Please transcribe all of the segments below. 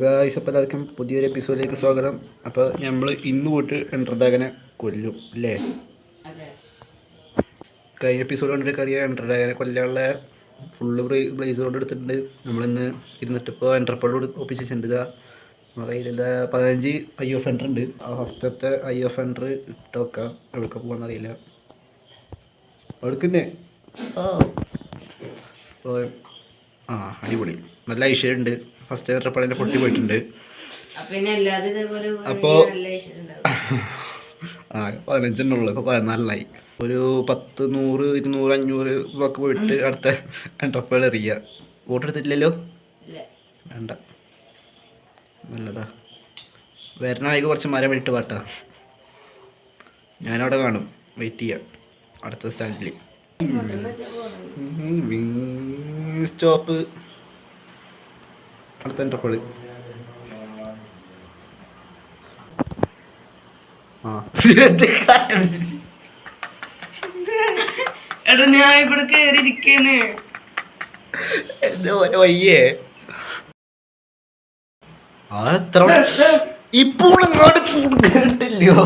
Guys, അപ്പോൾ എല്ലാവർക്കും പുതിയൊരു എപ്പിസോഡിലേക്ക് സ്വാഗതം. അപ്പോൾ നമ്മൾ ഇന്ന് പോയിട്ട് എൻഡർ ഡ്രാഗനെ കൊല്ലും അല്ലേ? കഴിഞ്ഞ എപ്പിസോഡ് കണ്ടിട്ട് അറിയാം, എൻഡർ ഡ്രാഗനെ കൊല്ലാനുള്ള ഫുള്ള് ബ്ലേസ് കൊണ്ട് എടുത്തിട്ടുണ്ട്. നമ്മളിന്ന് ഇരുന്നിട്ടിപ്പോൾ എൻഡർപോളോട് ഒപ്പിച്ചിട്ടുണ്ട്. നമ്മുടെ കയ്യിൽ 15 ഐ ഓഫ് എൻഡർ ഉണ്ട്. ആ ഫസ്റ്റത്തെ ഐ ഓഫ് എൻഡർ ഇട്ട് വെക്കാം. എവിടെയൊക്കെ പോകാമെന്നറിയില്ല. അവിടേക്ക് അടിപൊളി, നല്ല ഐശ്വര്യം ഉണ്ട്. ഫസ്റ്റ് എൻഡർപോളിൻ്റെ പൊട്ടി പോയിട്ടുണ്ട്. അപ്പോൾ 15 ഉള്ളു, ഇപ്പോൾ 14ആയി. ഒരു 10, 100, 200, 500 ഒക്കെ പോയിട്ട് അടുത്ത എൻഡർപോൾ എറിയുക. വോട്ടെടുത്തിട്ടില്ലല്ലോ, വേണ്ട, നല്ലതാ. വരണമായിക്ക് കുറച്ച് മരം വിട്ട് പാട്ടാ. ഞാനവിടെ കാണും, വെയിറ്റ് ചെയ്യാം അടുത്ത സ്റ്റാൻഡിൽ. സ്റ്റോപ്പ്, അടുത്ത എൻഡർപോള്. ഞാൻ ഇവിടെ കേറിയിരിക്കണ്. വയ്യേ അത്ര ഇപ്പോൾ കേട്ടില്ലയോ?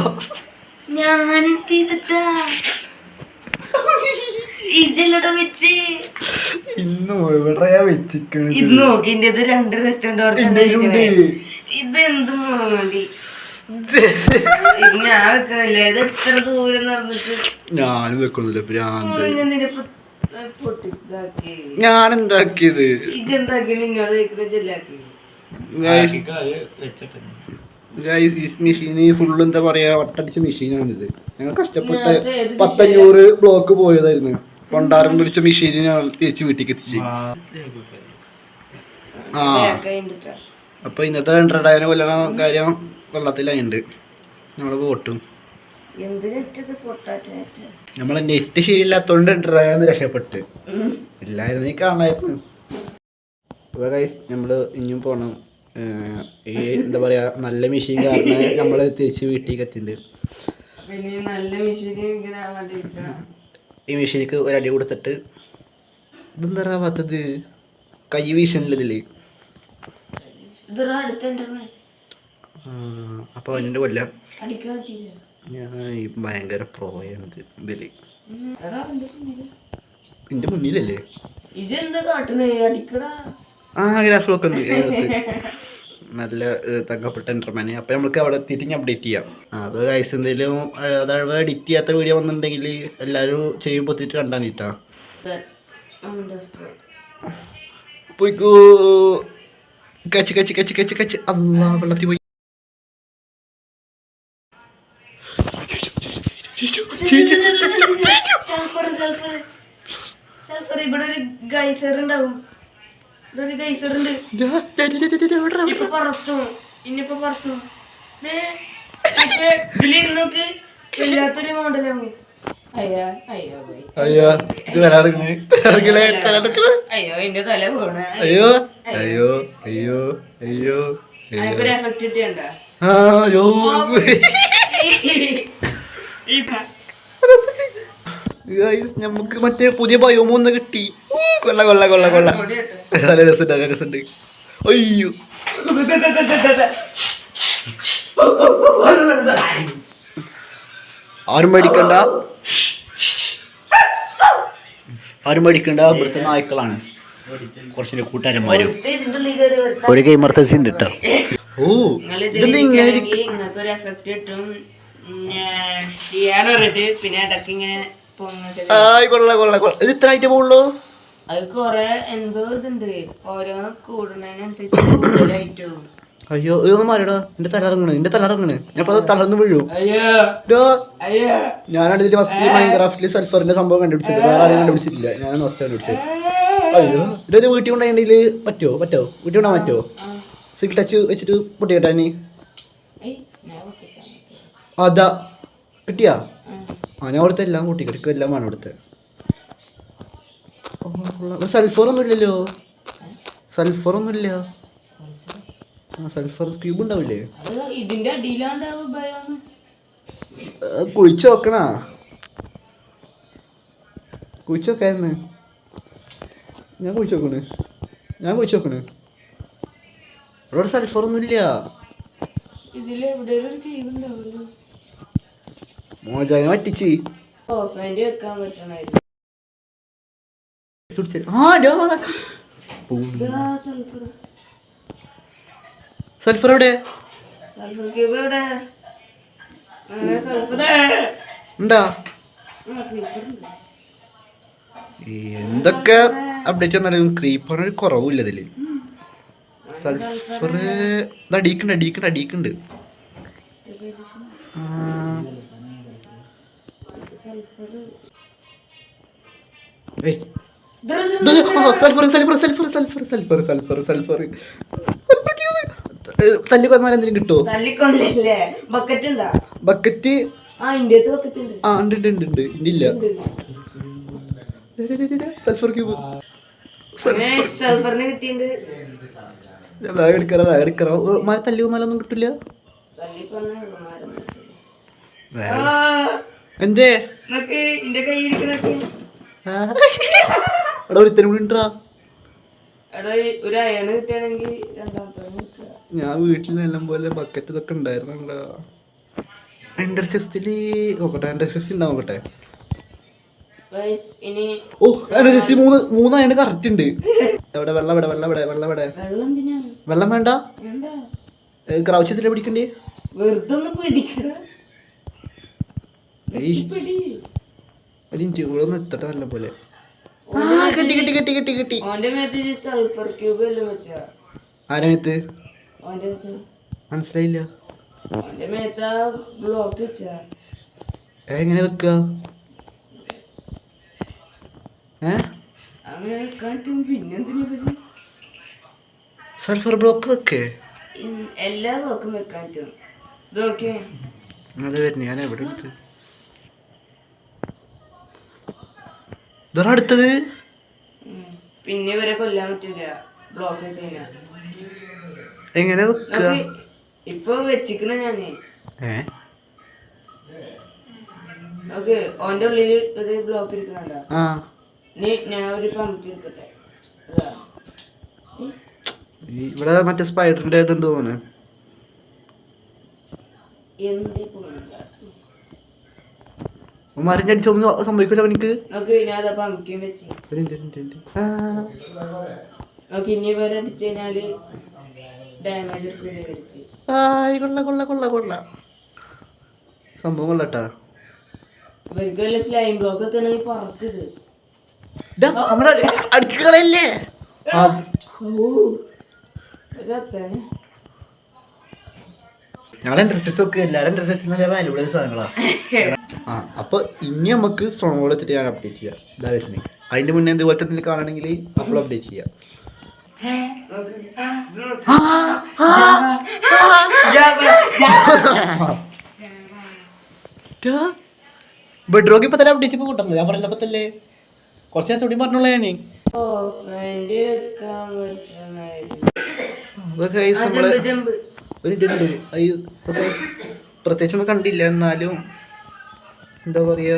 ഇന്ന് എവിടെയാ വെച്ചിരിക്കണത്? ഇത് നോക്കി, 2 റെസ്റ്റോറന്റ് ഇതെന്ത് മതി. ഞാൻ വെക്കുന്നില്ല, ഇത് എത്ര ദൂരം നടന്നിട്ട് ഞാനും വെക്കുന്നില്ല. ഞാൻ എന്താക്കിയത്? ഇതെന്താക്കി നിങ്ങൾ മെഷീന് ഫുള്ള് എന്താ പറയാ, വട്ടടിച്ച മെഷീനാണിത്. ഞങ്ങൾ കഷ്ടപ്പെട്ട് 1500 ബ്ലോക്ക് പോയതായിരുന്നു. കൊണ്ടാരം പിടിച്ച മെഷീന് ഞങ്ങൾ തിരിച്ച് വീട്ടിലേക്ക് എത്തിച്ച്. അപ്പൊ ഇന്നത്തെ 100 കൊല്ലണ കാര്യം വെള്ളത്തിലായിണ്ട്. നമ്മള് വോട്ടും നമ്മളെ നെറ്റ് ശരിയില്ലാത്തോണ്ട് 100 രക്ഷപ്പെട്ട്. എല്ലായിരുന്നു ഈ കാണായിരുന്നു. അപ്പൊ ഗൈസ്, നമ്മള് ഇനിയും പോണം. ഈ എന്താ പറയാ, നല്ല മെഷീൻ കാരണം നമ്മള് തിരിച്ച് വീട്ടിലേക്ക് എത്തിണ്ട്. ഈ മെഷീനിക്ക് ഒരടി കൊടുത്തിട്ട് ഇതെന്താ പറ്റത്, കൈ വീശണില്ലതില്. അപ്പൊ അതിൻ്റെ കൊല്ലം ഞാൻ ഭയങ്കര പ്രോയാണിത് ഇതില്. എന്റെ മുന്നിലല്ലേ ഗ്രാസ് ബ്ലോക്ക് ഉണ്ട്. നല്ല തങ്കപ്പെട്ട എൻഡർമാന്. അപ്പം നമുക്ക് അവിടെ എത്തിയിട്ട് ഞാൻ അപ്ഡേറ്റ് ചെയ്യാം. അത് ഗൈസ്, എന്തെങ്കിലും അതായത് എഡിറ്റ് ചെയ്യാത്ത വീഡിയോ വന്നിട്ടുണ്ടെങ്കിൽ എല്ലാവരും ചെയ്യുമ്പോൾ എത്തിയിട്ട് കണ്ടാൽ നീട്ടാ. പോയിക്കോ, കച്ച് കച്ച് കച്ച് കച്ച് കച്ച്. അല്ലാ, വെള്ളത്തിൽ പോയി. ഇവിടെ ഒരു ഗൈസർ ഉണ്ടാവും. ഇപ്പൊ പറത്തും, ഇനിയിപ്പൊ പറത്തും. ഇതിലിരുന്നോക്ക് വല്ലാത്തൊരു മോഡലാവും. അയ്യോ എന്റെ തല പോണ. അയ്യോ അയ്യോ അയ്യോ അയ്യോ ഒരു എഫക്റ്റ് ഇട്ടുണ്ടോ? നമുക്ക് മറ്റേ പുതിയ ബയോമോ ഒന്ന് കിട്ടി. കൊള്ള കൊള്ള കൊള്ള കൊള്ള, നല്ല രസമുണ്ട്, നല്ല രസമുണ്ട്. അയ്യോ, ആരും മേടിക്കണ്ട, ആരും മേടിക്കണ്ട. ഇവിടുത്തെ നായ്ക്കളാണ്, കുറച്ച് കൂട്ടുകാരന്മാരും ഒരു ഗെയിമർത്തസ് ഉണ്ട് കേട്ടോ. ഓ, ഇതെന്താ ഇങ്ങനെ? കൊള്ള കൊള്ള കൊള്ള. ഇത് ഇത്ര ആയിട്ട് പോകുള്ളൂ? അത് കൊറേ എന്തോ ഇതുണ്ട്, ഓരോ കൂടുന്നതിനനുസരിച്ച്. അയ്യോ, ഇതൊന്നും മാറിയടാ. എന്റെ തലറങ്ങണ്, എന്റെ തലറങ്ങണ്. ഞാൻ തളർന്ന് വീഴും. ഞാനാണ് ഇതിന്റെ ഫസ്റ്റ് മൈൻക്രാഫ്റ്റില് സൾഫറിന്റെ സംഭവം കണ്ടുപിടിച്ചത്. വേറെ ആരും കണ്ടുപിടിച്ചിട്ടില്ല, ഞാനാണ് ഫസ്റ്റ് കണ്ടുപിടിച്ചത്. അയ്യോ, ഇത് വീട്ടിൽ കൊണ്ടുണ്ടെങ്കിൽ പറ്റുമോ? വീട്ടിൽ കൊണ്ടാൻ പറ്റുമോ? സിൽ ടച്ച് വെച്ചിട്ട് പൊട്ടി കേട്ടാനി. അതാ കിട്ടിയാ? ഞാൻ അവിടുത്തെ എല്ലാം കൂട്ടി കിടക്കും, എല്ലാം വേണം അവിടുത്തെ. സൾഫറൊന്നുമില്ലല്ലോ, സൾഫറൊന്നുമില്ല. സൾഫർ ക്യൂബ് ഉണ്ടാവില്ലേ? കുഴിച്ചു നോക്കണ, കുഴിച്ചു നോക്കായിരുന്നു. ഞാൻ കുഴിച്ചു നോക്കണ്, അവിടെ സൾഫർ ഒന്നുമില്ല. ഇതില് എവിടെയും ഒരു കേവ് ഉണ്ടാവുമല്ലോ. മോചാനെ പറ്റിച്ച് ഓഫാൻഡ് വെക്കാൻ പറ്റണായിരുന്നു. സൾഫർ എവിടെ സൾഫർ കേവ് എവിടെ? സൾഫർ ഉണ്ടാ? എന്തൊക്കെ അപ്ഡേറ്റ് വന്നാലും ക്രീപ്പറിന് ഒരു കുറവില്ല ഇതില്. സൾഫർ അടിക്കുന്നുണ്ട്. തല്ലി കൊന്നാലും എന്തെങ്കിലും കിട്ടുമോ? തല്ലിക്കൊണ്ടില്ലേ? ബക്കറ്റ് ഉണ്ടാ? ബക്കറ്റ് ഉണ്ട്. ഇല്ല സൾഫർ ക്യൂബ് സൾഫറിന് കിട്ടിയിട്ടുണ്ട്. മഴ തല്ലി കൊന്നാലൊന്നും കിട്ടില്ല. എന്തേ അവിടെ ഒരുത്തനും കൂടി ഉണ്ടാ? ഒരു അയണ് കിട്ടുകയാണെങ്കിൽ രണ്ടാമത്തെ. ഞാൻ വീട്ടിൽ എല്ലാം പോലെ ബക്കറ്റ് ഇതൊക്കെ ഉണ്ടായിരുന്നുണ്ടോ? എൻ്റെ ചെസ്റ്റില് നോക്കട്ടെ. എൻ്റെ ചെസ്റ്റ് ഉണ്ടാവട്ടെ. ഓ എൻ്റെ ചെസ്റ്റ് മൂന്ന് അയണ് കറക്റ്റ് ഉണ്ട്. എവിടെ വെള്ളം വേണ്ട. ക്രൗച്ചത്തിലെ പിടിക്കണ്ടേ? ഒരു ഇഞ്ച് കൂടെ ഒന്ന് എത്തട്ടെ നല്ല പോലെ. കിട്ടി. ആരമേത്ത് മനസ്സിലായില്ല. എങ്ങനെ വെക്ക? സൾഫർ ബ്ലോക്ക് വെക്കേ? എല്ലാ ബ്ലോക്കും വെക്കാൻ അത് വരുന്നു. ഞാൻ എവിടെ എടുത്ത് ഇതാണ് അടുത്തത്. പിന്നെ ഇവരെ കൊല്ലാൻ പറ്റൂല ബ്ലോക്ക് ചെയ്യാൻ. എങ്ങനെ വെക്ക? ഇപ്പൊ വെച്ചിക്കണ ഞാന്. ഓക്കെ ഓന്റെ ഉള്ളില് ഒരു ബ്ലോക്ക് ഇരിക്കണുണ്ടോ? ഞാൻ ഒരു പമ്പ് എടുക്കട്ടെ. ഇവിടെ മറ്റേ സ്പൈഡറിന്റെ ഇതുണ്ട് തോന്നുന്നു. മറിഞ്ഞടിച്ചൊന്നും സംഭവിക്കില്ല അവനിക്ക്. കൊള്ള സംഭവം കൊള്ളട്ടാ. അടിച്ചു കളയല്ലേ? ഞങ്ങളെ ഡ്രസ്സസ് ഒക്കെ എല്ലാവരും ഡ്രസ്സസ് നല്ല വാല്യൂബിൾ സാധനങ്ങളാണ്. അപ്പൊ ഇനി നമുക്ക് സ്ട്രോങ് ഹോൾ വെച്ചിട്ട് ഞാൻ അപ്ഡേറ്റ് ചെയ്യാം. ഇതാ വരുന്നത്. അതിന്റെ മുന്നേ ഇതുപോലത്തെ എന്തെങ്കിലും കാണണമെങ്കിൽ അപ്പോൾ അപ്ഡേറ്റ് ചെയ്യാം. ബെഡ്റോക്ക് ഇപ്പൊ തന്നെ അപ്ഡേറ്റ് ഇപ്പൊ കൂട്ടുന്നത്. ഞാൻ പറഞ്ഞപ്പത്തല്ലേ കുറച്ച് നേരത്തെ കൂടി പറഞ്ഞോളൂ. ഞാൻ പ്രത്യേകിച്ചൊന്നും കണ്ടില്ല. എന്നാലും എന്താ പറയാ.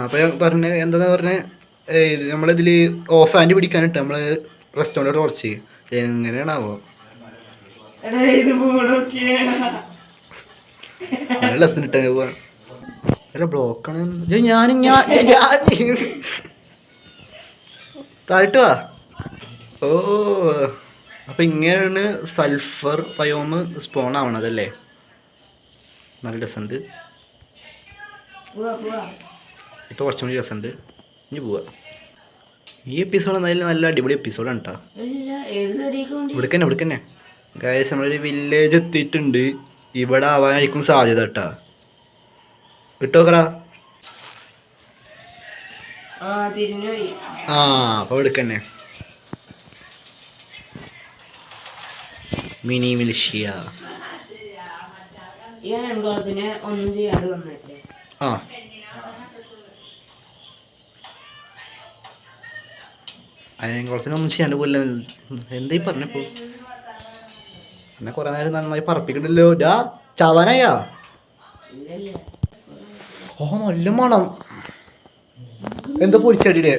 അപ്പൊ ഞാൻ പറഞ്ഞ എന്താ പറഞ്ഞ നമ്മളിതിൽ ഓഫ് ഹാൻഡ് പിടിക്കാനിട്ട് നമ്മള് റെസ്റ്റോറൻറ്റ് കുറച്ച് എങ്ങനെയാണാവോ നല്ല ലെസൺ ഇട്ട അല്ല ബ്ലോക്കാണ്. താഴ്ട്ട് വാ. ഓ അപ്പൊ ഇങ്ങനെയാണ് സൾഫർ ബയോമ് സ്പോൺ ആവണതല്ലേ. നല്ല രസമുണ്ട്. ഇപ്പൊ കുറച്ചും കൂടി രസമുണ്ട്. ഇനി പോവാ. ഈ എപ്പിസോഡ് എന്തായാലും നല്ല അടിപൊളി എപ്പിസോഡാണ് കേട്ടോ. ഇവിടേക്കന്നെ ഗായ്സ് നമ്മളൊരു വില്ലേജ് എത്തിയിട്ടുണ്ട്. ഇവിടെ ആവാനായിരിക്കും സാധ്യത കേട്ടാ. വിട്ടോക്കറാ. അപ്പൊ ഇവിടേക്കന്നെ മിനി മിലിഷ്യ. അയൻകുളത്തിനൊന്നും ചെയ്യാണ്ട് പോലെ എന്തായി പറഞ്ഞപ്പോ എന്നെ കൊറേ നേരം നന്നായി പറപ്പിക്കണ്ടല്ലോ. ചാവാനായാ? ഓ നല്ല മണം. എന്താ പൊരിച്ചടിയുടെ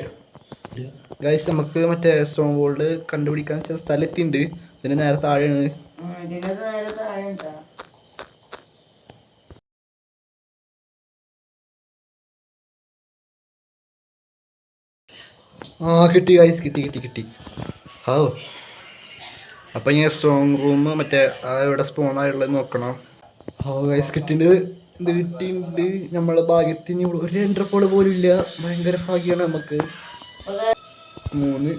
ഗൈസ്. നമുക്ക് മറ്റേ സ്ട്രോങ് ഹോൾഡ് കണ്ടുപിടിക്കാൻ സ്ഥലം എത്തിയിട്ടുണ്ട്. ഇതിന് നേരെ താഴെയാണ്. ഇതിന്റെ നേരെ താഴെ ഉണ്ടാ. കിട്ടി ഗൈസ്, കിട്ടി. ഓ അപ്പം ഞാൻ സ്ട്രോങ് റൂം മറ്റേ ഇവിടെ സ്പോണായുള്ളത് നോക്കണം. ഗൈസ് കിട്ടിയിട്ടുണ്ട്. ഇത് കിട്ടിയിട്ടുണ്ട്. നമ്മളെ ഭാഗ്യത്തിന് ഒരു എൻട്രപ്പോള് പോലും ഇല്ല. ഭയങ്കര ഭാഗ്യമാണ് നമുക്ക്. 3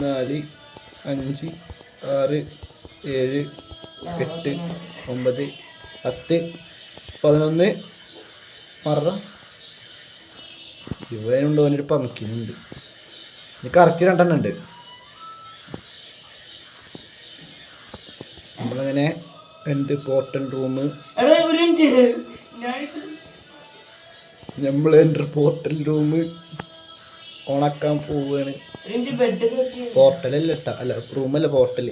4 5 6 7 8 9 10 11 മറ ഇവനുണ്ട്. അവനൊരു പമ്പിനുണ്ട്. ഇത് കറക്റ്റ് 2 ഉണ്ട്. നമ്മളങ്ങനെ എൻ്റെ പോർട്ടൽ റൂം നമ്മൾ എൻ്റെ പോർട്ടൽ റൂം ഓണാക്കാൻ പോവുകയാണ്. പോർട്ടലല്ല ഇട്ട അല്ല റൂമല്ല പോർട്ടൽ.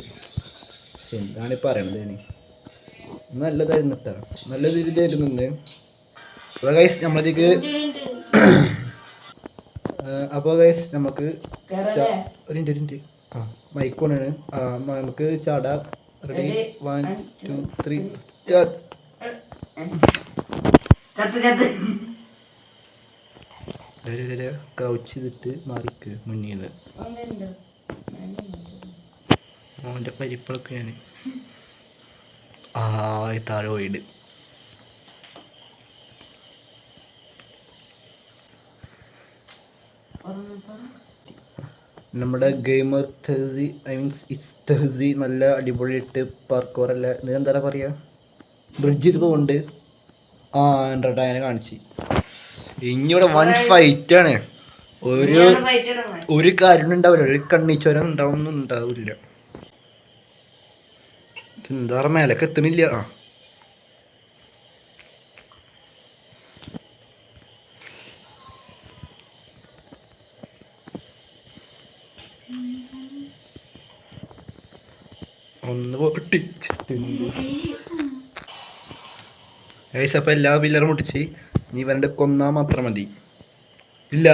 എന്താണ് പറയണത്? ഞാൻ നല്ലതായിരുന്നു ഇട്ടാ, നല്ലത് ഇതായിരുന്നു. അപ്പോൾ ഗൈസ് നമ്മളതിക്ക് അപ്പോൾ ഗൈസ് നമുക്ക് ഒരു മൈക്കോണാണ്. നമുക്ക് ചാടാ. Ready 1 2 3 start. ക്രൗച്ച് ചെയ്തിട്ട് മാറിക്ക് മുന്നിൽ അവൻ്റെ പരിപ്പളൊക്കെ ഞാൻ താഴെ പോയിട്. നമ്മുടെ ഗെയിമർ തേഴ്സി തേഴ്സി നല്ല അടിപൊളിയിട്ട് പാർക്കോറല്ല എന്താ പറയുക, ബ്രിഡ്ജ് ഇത് പോകുന്നുണ്ട്. അങ്ങനെ കാണിച്ച് ഇനിയിവിടെ 1 ഫൈറ്റാണ്. ഒരു കാര്യം ഉണ്ടാവില്ല, ഒരു കണ്ണീച്ചോരം ഉണ്ടാവില്ല. എന്താ പറയുക, മേലൊക്കെ എത്തണില്ല. ഒന്ന് പൊട്ടിച്ചിട്ടുണ്ട്. അപ്പം എല്ലാ പില്ലറും പൊട്ടിച്ച് നീ ഇവരുടെ കൊന്നാ മാത്രം മതി. ഇല്ല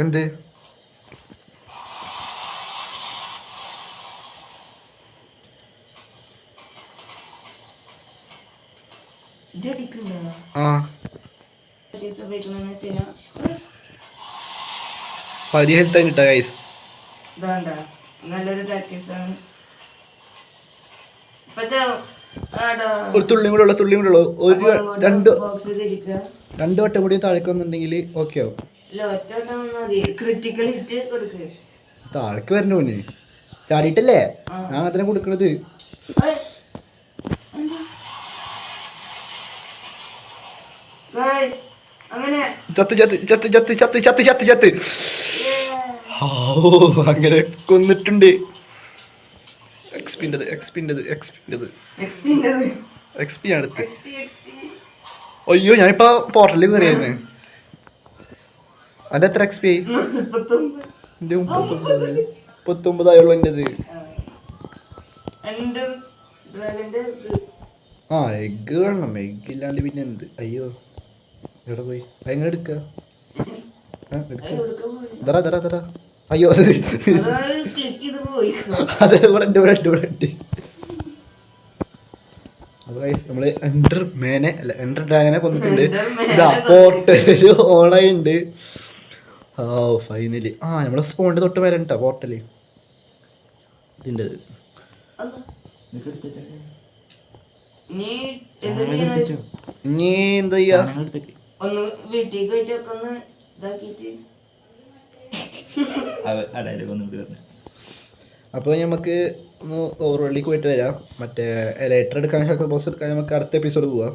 എന്ത് പതി ഹെൽത്ത് കിട്ടാ ഗൈസ്. നല്ലൊരു പ്രാക്ടീസാണ്. ഒരു തുള്ളിയും കൂടെ ഉള്ളൂ. ഒരു 2 വട്ടം കൂടി താഴേക്ക് വന്നിട്ടുണ്ടെങ്കിൽ ഓക്കെ ആവും. താഴേക്ക് വരണ്ട പോന്നെ ചാടിയിട്ടല്ലേ ഞാൻ അതിനെ കൊടുക്കണത്. ചത്ത് അങ്ങനെ കൊന്നിട്ടുണ്ട്. എക്സ്പി അടുത്ത്. അയ്യോ ഞാനിപ്പോ പോർട്ടലിൽ കയറിയായിരുന്നു. അതിന്റെ എത്ര എക്സ്പി ആയി? 39 ആയുള്ളൂ എൻ്റെത്. എഗ്ഗ് വേണം. എഗ്ഗ് ഇല്ലാണ്ട് പിന്നെ എന്ത്? അയ്യോ എവിടെ പോയി? എങ്ങനെ എടുക്ക? തരാ. അയ്യോ അതെ ഇവിടെ നമ്മള് എൻഡർ ഡ്രാഗനെ കൊന്നിട്ടുണ്ട്. ഇതാ പോർട്ടല് ഓണായിണ്ട്. ഫൈനലി നമ്മളെ സ്പോണിന്റെ തൊട്ട് മേലെ ഉണ്ടാ പോർട്ടല്. ഇതിൻ്റെ ഇനി എന്താ ചെയ്യാ? അപ്പോൾ നമുക്ക് ഓവർവെള്ളിക്ക് പോയിട്ട് വരാം. മറ്റേ ലെറ്റർ എടുക്കാൻ ബോസ് എടുക്കാൻ നമുക്ക് അടുത്ത എപ്പിസോഡ് പോവാം.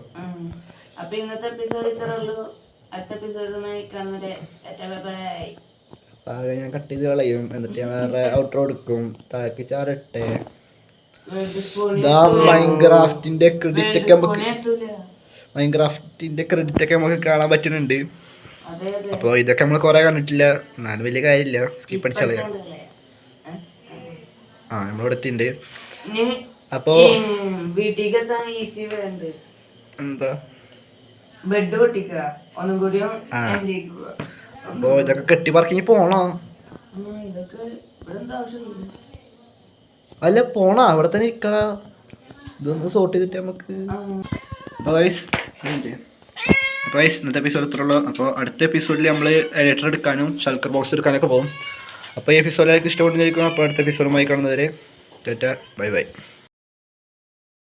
അപ്പോൾ ഇന്നത്തെ എപ്പിസോഡ് ഇത്രേ ഉള്ളൂ. അടുത്ത എപ്പിസോഡുമായി കാണുന്നവരെ ഞാൻ കട്ട് ചെയ്ത് കളയും. എന്നിട്ട് ഞാൻ വേറെ ഔട്ട്രോ എടുക്കും. താഴേക്ക് ചാടട്ടെ. മൈൻക്രാഫ്റ്റിന്റെ ക്രെഡിറ്റ് ഒക്കെ നമുക്ക് കാണാൻ പറ്റുന്നുണ്ട്. അപ്പോൾ ഇതൊക്കെ നമ്മൾ കുറെ കണ്ടിട്ടില്ല, എന്നാലും വലിയ കാര്യമില്ല, സ്കിപ്പ് അടിച്ചാൽ. നമ്മളിവിടെ എത്തിണ്ട്. അപ്പോ എന്താ ബെഡ് പൊട്ടിക്കുക ഒന്നും കൂടി. അപ്പോ ഇതൊക്കെ കെട്ടി പറക്കി പോണോ? ഇതൊക്കെ ഇവിടെ എന്താ ആവശ്യമില്ല. അല്ല പോണോ അവിടെ തന്നെ ഇരിക്കണ ഇതൊന്ന് സോർട്ട് ചെയ്തിട്ട് നമുക്ക് ഇന്നത്തെ എപ്പിസോഡ് ഇത്രയുള്ളൂ. അപ്പോൾ അടുത്ത എപ്പിസോഡിൽ നമ്മൾ എഡിറ്റർ എടുക്കാനും ഷൾക്കർ ബോക്സ് എടുക്കാനൊക്കെ പോകും. അപ്പോൾ ഈ എപ്പിസോഡിലേക്ക് ഇഷ്ടപ്പെടുന്നതായിരിക്കും. അപ്പോൾ അടുത്ത എപ്പിസോഡുമായി കാണുന്നവരെ ബൈ ബൈ.